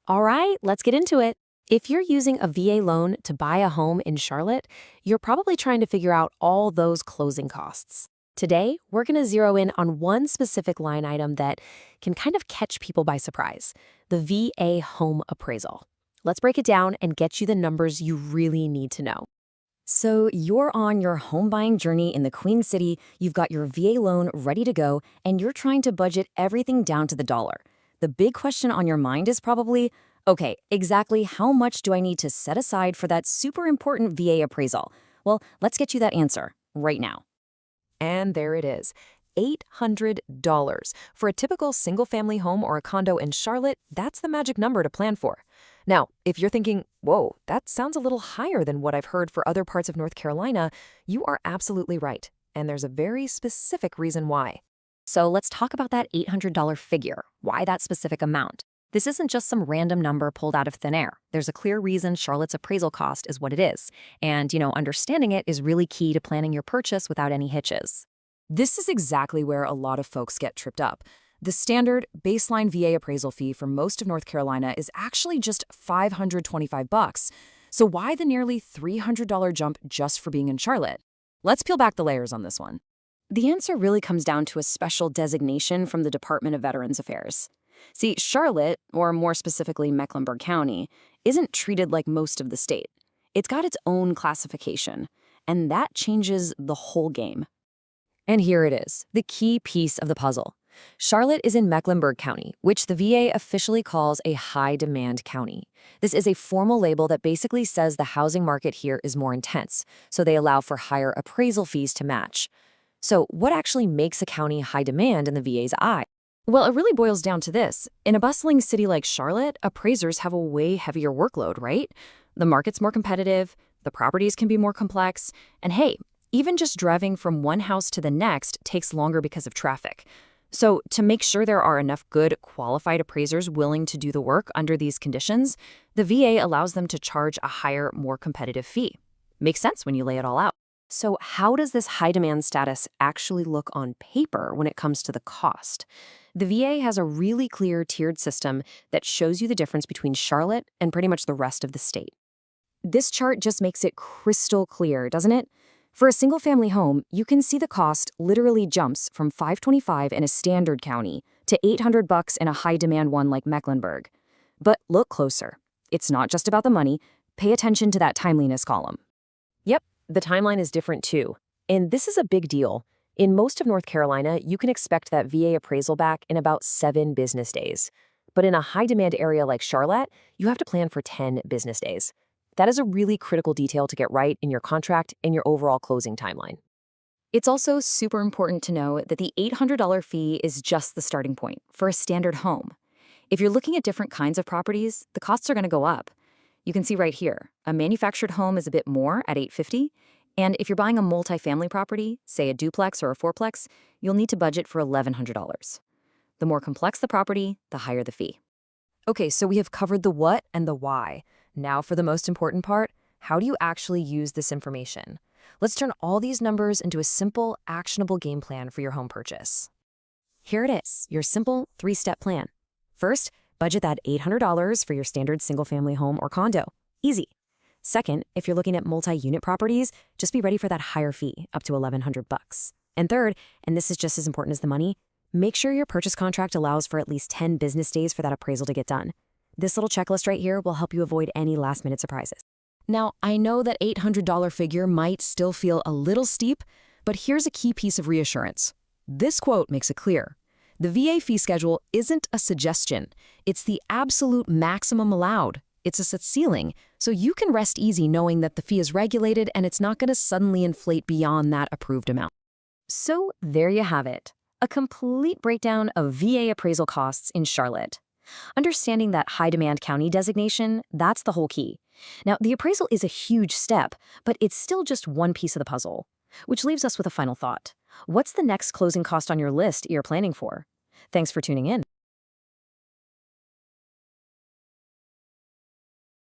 All right, let's get into it. If you're using a VA loan to buy a home in Charlotte, you're probably trying to figure out all those closing costs. Today, we're going to zero in on one specific line item that can kind of catch people by surprise, the VA home appraisal. Let's break it down and get you the numbers you really need to know. So you're on your home buying journey in the Queen City, you've got your VA loan ready to go, and you're trying to budget everything down to the dollar. The big question on your mind is probably, okay, exactly how much do I need to set aside for that super important VA appraisal? Well, let's get you that answer right now. And there it is, $800. For a typical single-family home or a condo in Charlotte, that's the magic number to plan for. Now, if you're thinking, whoa, that sounds a little higher than what I've heard for other parts of North Carolina, you are absolutely right. And there's a very specific reason why. So let's talk about that $800 figure. Why that specific amount? This isn't just some random number pulled out of thin air. There's a clear reason Charlotte's appraisal cost is what it is. And, understanding it is really key to planning your purchase without any hitches. This is exactly where a lot of folks get tripped up. The standard baseline VA appraisal fee for most of North Carolina is actually just $525. So why the nearly $300 jump just for being in Charlotte? Let's peel back the layers on this one. The answer really comes down to a special designation from the Department of Veterans Affairs. See, Charlotte, or more specifically Mecklenburg County, isn't treated like most of the state. It's got its own classification, and that changes the whole game. And here it is, the key piece of the puzzle. Charlotte is in Mecklenburg County, which the VA officially calls a high-demand county. This is a formal label that basically says the housing market here is more intense, so they allow for higher appraisal fees to match. So what actually makes a county high demand in the VA's eye? Well, it really boils down to this. In a bustling city like Charlotte, appraisers have a way heavier workload, right? The market's more competitive, the properties can be more complex, and hey, even just driving from one house to the next takes longer because of traffic. So to make sure there are enough good, qualified appraisers willing to do the work under these conditions, the VA allows them to charge a higher, more competitive fee. Makes sense when you lay it all out. So how does this high demand status actually look on paper when it comes to the cost? The VA has a really clear tiered system that shows you the difference between Charlotte and pretty much the rest of the state. This chart just makes it crystal clear, doesn't it? For a single-family home, you can see the cost literally jumps from $525 in a standard county to $800 in a high-demand one like Mecklenburg. But look closer. It's not just about the money. Pay attention to that timeliness column. Yep, the timeline is different too. And this is a big deal. In most of North Carolina, you can expect that VA appraisal back in about 7 business days. But in a high-demand area like Charlotte, you have to plan for 10 business days. That is a really critical detail to get right in your contract and your overall closing timeline. It's also super important to know that the $800 fee is just the starting point for a standard home. If you're looking at different kinds of properties, the costs are going to go up. You can see right here, a manufactured home is a bit more at $850, and if you're buying a multifamily property, say a duplex or a fourplex, you'll need to budget for $1,100. The more complex the property, the higher the fee. Okay, so we have covered the what and the why. Now for the most important part, how do you actually use this information? Let's turn all these numbers into a simple, actionable game plan for your home purchase. Here it is, your simple 3-step plan. First, budget that $800 for your standard single-family home or condo. Easy. Second, if you're looking at multi-unit properties, just be ready for that higher fee, up to $1,100. And third, and this is just as important as the money, make sure your purchase contract allows for at least 10 business days for that appraisal to get done. This little checklist right here will help you avoid any last-minute surprises. Now, I know that $800 figure might still feel a little steep, but here's a key piece of reassurance. This quote makes it clear. The VA fee schedule isn't a suggestion. It's the absolute maximum allowed. It's a set ceiling, so you can rest easy knowing that the fee is regulated and it's not going to suddenly inflate beyond that approved amount. So there you have it, a complete breakdown of VA appraisal costs in Charlotte. Understanding that high-demand county designation, that's the whole key. Now, the appraisal is a huge step, but it's still just one piece of the puzzle. Which leaves us with a final thought. What's the next closing cost on your list you're planning for? Thanks for tuning in.